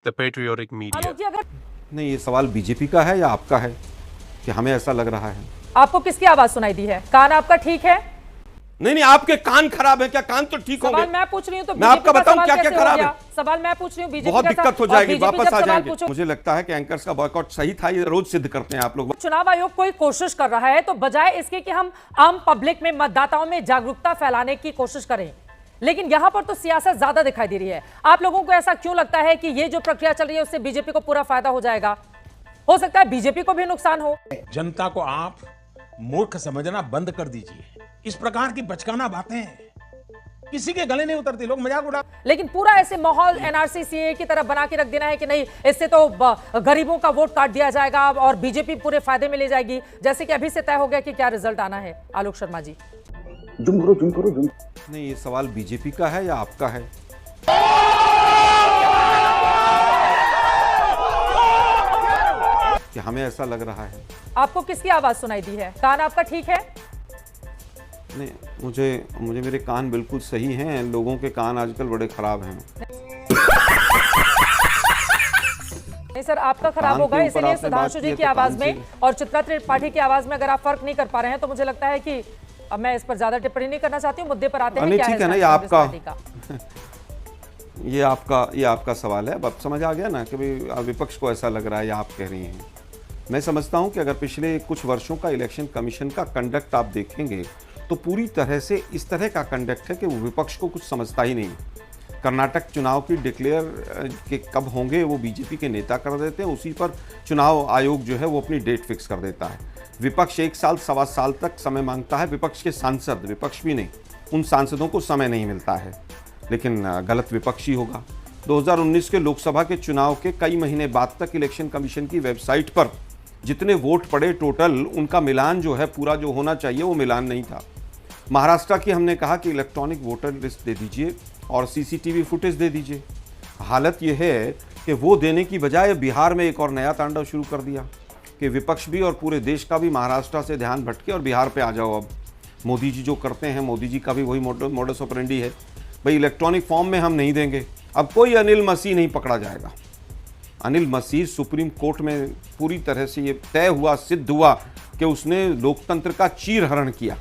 the patriotic media. आलोक जी, अगर नहीं, ये सवाल बीजेपी का है या आपका है कि हमें ऐसा लग रहा है? आपको किसकी आवाज सुनाई दी है? कान आपका ठीक है? नहीं, आपके कान खराब है क्या? कान तो ठीक होंगे। सवाल मैं पूछ रही हूँ तो मैं आपका बताऊं क्या क्या खराब है? सवाल मैं पूछ रही हूँ, बीजेपी बहुत का दिक्कत हो और जाएगी, बीजेपी वापस जब आ सवाल जाएंगे। पूछो- मुझे लगता है कि एंकर्स का बॉयकॉट सही था, ये रोज सिद्ध करते हैं आप लोग। चुनाव आयोग कोई कोशिश कर रहा है तो बजाय इसके कि हम आम पब्लिक में, मतदाताओं में जागरूकता फैलाने की कोशिश करें, लेकिन यहां पर तो सियासत ज्यादा दिखाई दे रही है। आप लोगों को ऐसा क्यों लगता है कि ये जो प्रक्रिया चल रही है उससे बीजेपी को पूरा फायदा हो जाएगा? हो सकता है बीजेपी को भी नुकसान हो। जनता को आप मूर्ख समझना बंद कर दीजिए। इस प्रकार की बचकाना बातें किसी के गले नहीं उतरती, लोग मजाक उड़ा। लेकिन पूरा ऐसे माहौल एनआरसी सीए की तरह बना के रख देना है कि नहीं, इससे तो गरीबों का वोट काट दिया जाएगा और बीजेपी पूरे फायदे में ले जाएगी, जैसे कि अभी से तय हो गया कि क्या रिजल्ट आना है। आलोक शर्मा जी, जुम करो। नहीं, ये सवाल बीजेपी का है या आपका है? कि हमें ऐसा लग रहा है? आपको किसकी आवाज सुनाई दी है? कान आपका ठीक है? नहीं, मुझे मेरे कान बिल्कुल सही हैं। लोगों के कान आजकल बड़े खराब हैं। नहीं सर, आपका खराब कान होगा, के ऊपर इसलिए आपने सुधांशु बात जी की की है तो आवाज कान में से- और चित्रा त्रिपाठी की आवाज में अगर आप फर्क नहीं कर पा रहे हैं तो मुझे लगता है कि अब मैं इस पर ज्यादा टिप्पणी नहीं करना चाहती हूँ। मुद्दे पर आते हैं। नहीं, क्या ठीक है ना, स्टैंड ये कांग्रेस आपका पार्टी का? ये आपका सवाल है। अब समझ आ गया ना कि भाई विपक्ष को ऐसा लग रहा है या आप कह रही हैं। मैं समझता हूं कि अगर पिछले कुछ वर्षों का इलेक्शन कमीशन का कंडक्ट आप देखेंगे तो पूरी तरह से इस तरह का कंडक्ट है कि वो विपक्ष को कुछ समझता ही नहीं। कर्नाटक चुनाव की डिक्लेयर के कब होंगे वो बीजेपी के नेता कर देते हैं, उसी पर चुनाव आयोग जो है वो अपनी डेट फिक्स कर देता है। विपक्ष 1 साल सवा साल तक समय मांगता है। विपक्ष के सांसद, विपक्ष भी नहीं, उन सांसदों को समय नहीं मिलता है। लेकिन गलत विपक्षी होगा। 2019 के लोकसभा के चुनाव के कई महीने बाद तक इलेक्शन कमीशन की वेबसाइट पर जितने वोट पड़े टोटल, उनका मिलान जो है पूरा जो होना चाहिए वो मिलान नहीं था। महाराष्ट्र की हमने कहा कि इलेक्ट्रॉनिक वोटर लिस्ट दे दीजिए और सीसीटीवी फुटेज दे दीजिए। हालत यह है कि वो देने की बजाय बिहार में एक और नया तांडव शुरू कर दिया कि विपक्ष भी और पूरे देश का भी महाराष्ट्र से ध्यान भटके और बिहार पे आ जाओ। अब मोदी जी जो करते हैं, मोदी जी का भी वही मोडस ऑपरेंडी है। भाई इलेक्ट्रॉनिक फॉर्म में हम नहीं देंगे। अब कोई अनिल मसीह नहीं पकड़ा जाएगा। अनिल मसीह सुप्रीम कोर्ट में पूरी तरह से ये तय हुआ, सिद्ध हुआ कि उसने लोकतंत्र का चीरहरण किया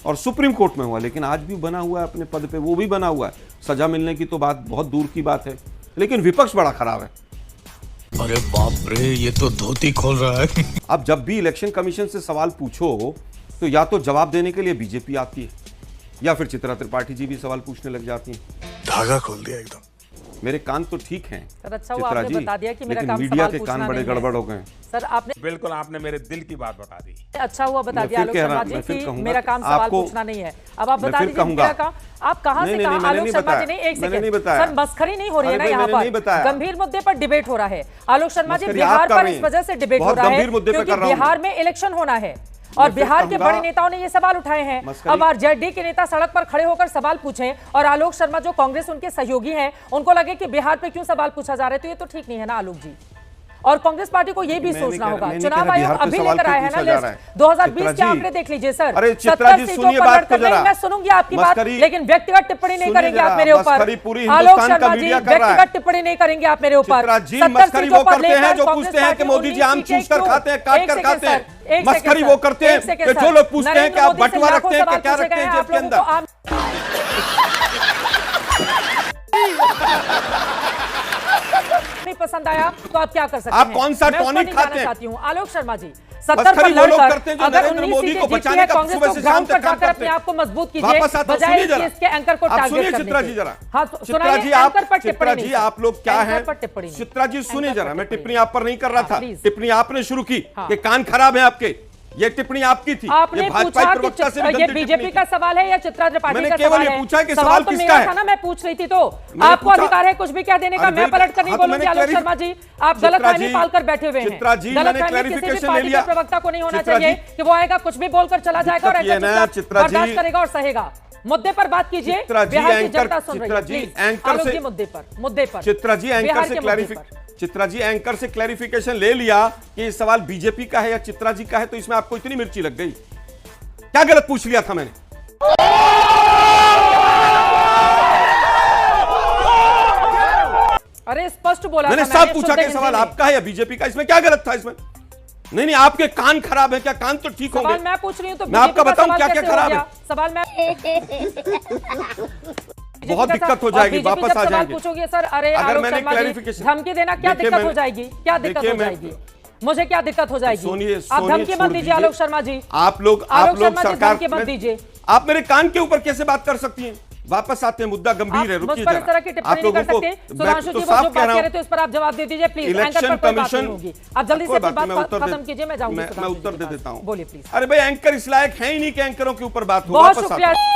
और सुप्रीम कोर्ट में हुआ। लेकिन आज भी बना हुआ है अपने पद पे, वो भी बना हुआ है। सजा मिलने की तो बात बहुत दूर की बात है। लेकिन विपक्ष बड़ा खराब है। अरे बाप रे, ये तो धोती खोल रहा है। अब जब भी इलेक्शन कमीशन से सवाल पूछो तो या तो जवाब देने के लिए बीजेपी आती है या फिर चित्रा त्रिपाठी जी भी सवाल पूछने लग जाती हैं। धागा खोल दिया एकदम। मेरे कान तो ठीक हैं सर अच्छा हुआ चित्रा आपने जी, बता दिया कि मेरा लेकिन काम मीडिया सवाल के पूछना कान बड़े नहीं है। गड़बड़ हो गए। सर आपने बिल्कुल आपने मेरे दिल की बात बता दी। अच्छा हुआ बता मैं दिया फिर आलोक कह रहा- शर्मा मैं जी फिर कि कहूंगा मेरा काम सवाल आपको- पूछना नहीं है। अब आप मैं बता फिर दीजिए कहूंगा। मेरा काम। आप कहां से नहीं, कहां? मैंने आलोक नहीं शर्मा जी बताया। नहीं, एक मैंने नहीं सेकंड बताया। सर, मस्खरी नहीं हो रही है ना अरे यहाँ मैंने नहीं पर। बताया। गंभीर मुद्दे पर डिबेट हो रहा है। आलोक शर्मा जी, मस्करी बिहार आप कर पर रही इस हैं। वजह से डिबेट हो बहुत रहा है गंभीर मुद्दे पे क्योंकि कर रहा हूं बिहार में इलेक्शन होना है और मैं फिर बिहार के कहूंगा- बड़े नेताओं ने ये सवाल उठाए हैं। मस्करी- अब आरजेडी के नेता सड़क पर खड़े होकर सवाल पूछें और आलोक शर्मा जो कांग्रेस उनके सहयोगी हैं उनको लगे कि बिहार पे क्यों सवाल पूछा जा रहा है, तो ये तो ठीक नहीं है ना आलोक जी। और कांग्रेस पार्टी को ये भी मैं सोचना नहीं होगा। कह रहा चुनाव बिहार आयोग पे अभी सवाल लेकर क्यों आया है ना पूछा जा रहा लिस्ट। है? 2020 के चित्रा जी, आंकड़े देख लीजिए सर। अरे चित्रा 70 जी, सीटों सुनिए पर बात लड़कर को जरा। नहीं, मैं सुनूंगी आपकी बात, मस्करी- लेकिन व्यक्तिगत टिप्पणी नहीं सुनिए करेंगे जरा, आप मेरे ऊपर। मस्करी पूरी आलोक हिंदुस्तान का शर्मा जी, मीडिया कर रहा है। व्यक्तिगत टिप्पणी नहीं करेंगे आप मेरे ऊपर। चित्रा जी, 70 मस्करी सीटों वो पर करते हैं लेकर जो कांग्रेस पूछते हैं कि पार्टी मोदी जी आम 19 सीटें चूस कर क्यों? खाते हैं, काट एक कर सेकंड खाते हैं। सर, एक मस्करी सेकंड वो सर, करते हैं एक सेकंड कि सर। जो लोग पूछते हैं नरेंद्र कि आप मोदी से बटुआ लाखों रखते हैं कि सवाल क्या पूछे रखते गए हैं हैं, जेब आप के लोगों को अंदर। नहीं पसंद आया तो आप क्या कर सकते आप हैं? कौन सा मैं उस पर टॉनिक नहीं जाना खाते हैं? चाहती हूँ। आलोक शर्मा जी, 70 मस्करी पर वो लोग लड़कर करते हैं जो अगर नरेंद्र 19 मोदी को सीटें बचाने जीती है, का कांग्रेस सुबह को से शाम ग्राउंड तक पर काम जाकर करते अपने हैं। आप को मजबूत कीजिए वापस आता हूं, बजाय सुनिए कि जरा। इसके एंकर को आप टारगेट सुनिए करने चित्रा के। जी जरा। हाँ, चित्रा सुनाइए, जी, आप एंकर पर चित्रा टिप्पणी जी, नहीं। आप लोग क्या एंकर हैं? पर टिप्पणी नहीं। चित्रा जी सुनिए एंकर जरा, पर मैं टिप्पणी टिप्पणी आप पर नहीं कर रहा हाँ, था। प्लीज। टिप्पणी आपने शुरू की हाँ। कि कान खराब है आपके। ये टिप्पणी आपकी थी। आपने ये भाजपा पूछा प्रवक्ता से भी कि ये गंदी बीजेपी टिप्पणी का थी। सवाल है या चित्रा त्रिपाठी मैंने का केवल सवाल ये है? पूछा कि सवाल तो किसका मेरा है? था ना, मैं पूछ रही थी तो मैंने आपको पूछा- अधिकार है कुछ भी कह देने का। अरे मैं बिल्कुल। पलट कर नहीं हाँ, तो बोलूंगी मैंने आलोक शर्मा जी, आप चित्रा गलतफहमी जी- पालकर बैठे हुए हैं। चित्रा जी, मैंने गलतफहमी किसी भी clarification पार्टी ले के लिया। प्रवक्ता को नहीं होना चित्रा चाहिए जी- कि वो आएगा कुछ भी बोलकर चला जाएगा और दिक्कत ये ऐसा ना, चुपचाप चित्रा जी- बर्दाश्त करेगा और सहेगा। मुद्दे पर बात कीजिए। चित्रा जी, बिहार की एंकर- जनता सुन रही चित्रा है, जी, प्लीज। एंकर आलोक से- जी, मुद्दे पर चित्रा जी एंकर बिहार से के मुद्दे पर। चित्रा जी एंकर से क्लैरिफिकेशन ले लिया कि ये सवाल बीजेपी का है या चित्रा जी का है, तो इसमें आपको इतनी मिर्ची लग गई? क्या गलत पूछ लिया था मैंने? अरे स्पष्ट बोला मैंने था साफ पूछा शुद्ध कि सवाल हिंदी में। आपका है या बीजेपी का, इसमें क्या गलत था इसमें? नहीं आपके कान खराब है क्या? कान तो ठीक होंगे। सवाल मैं पूछ रही हूँ तो मैं आपका बीजेपी का बताऊं सवाल क्या क्या कैसे हो खराब गया? है। सवाल मैं बहुत बीजेपी का दिक्कत हो और जाएगी, बीजेपी वापस जब आ सवाल जाएंगे। पूछोगे सर, अरे अगर आलोक मैंने शर्मा जी, clarification- धमकी देना क्या देखिए दिक्कत हो मैं- जाएगी? क्या दिक्कत देखिए हो मैं- जाएगी? मुझे क्या दिक्कत हो जाएगी? सोनिए आप धमकी मत दीजिए आलोक शर्मा जी। आप लोग आलोक शर्मा जी, सरकार धमकी मत दीजिए। आप मेरे कान के ऊपर कैसे बात कर सकती हैं? वापस आते हैं, मुद्दा गंभीर है, आप मुझ रुकिए पर इस जरा। तरह की टिप्पणी आप नहीं लोगों कर को सकते। मैं सुधांशु तो जी, वो साफ जो कह बात रहा कह हूं, रहे थे उस पर आप जवाब दे दीजिए प्लीज। एंकर इलेक्शन पर कोई बात कमीशन नहीं होगी। आप जल्दी से अपनी बात खत्म कीजिए, मैं जाऊंगी मैं सुधांशु जी उत्तर के दे पास। देता हूं। बोलिए प्लीज। अरे भाई एंकर इस लायक है ही नहीं कि एंकरों के ऊपर बात हो। बहुत वापस शुक्रिया आता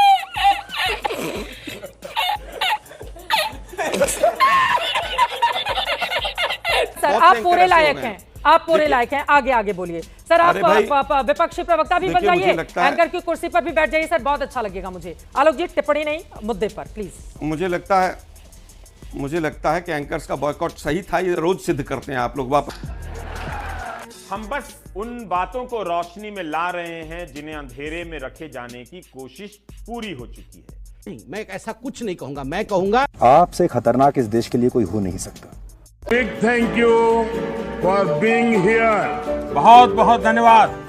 सर, बहुत आप से पूरे एंकर ऐसे लायक हो गए हैं, आप पूरे लायक हैं। आगे आगे बोलिए सर। अरे भाई, आप विपक्षी प्रवक्ता भी बन देखिए, मुझे जाइए, लगता है- एंकर की कुर्सी पर भी बैठ जाइए सर, बहुत अच्छा लगेगा मुझे। आलोक जी, टिप्पणी नहीं, मुद्दे पर प्लीज। मुझे लगता है कि एंकर्स का बॉयकॉट सही था, ये रोज सिद्ध करते हैं आप लोग। वापस हम बस उन बातों को रोशनी में ला रहे हैं जिन्हें अंधेरे में रखे जाने की कोशिश पूरी हो चुकी है। नहीं, मैं ऐसा कुछ नहीं कहूंगा। मैं कहूंगा आपसे खतरनाक इस देश के लिए कोई हो नहीं सकता। Big thank you for being here. बहुत बहुत धन्यवाद।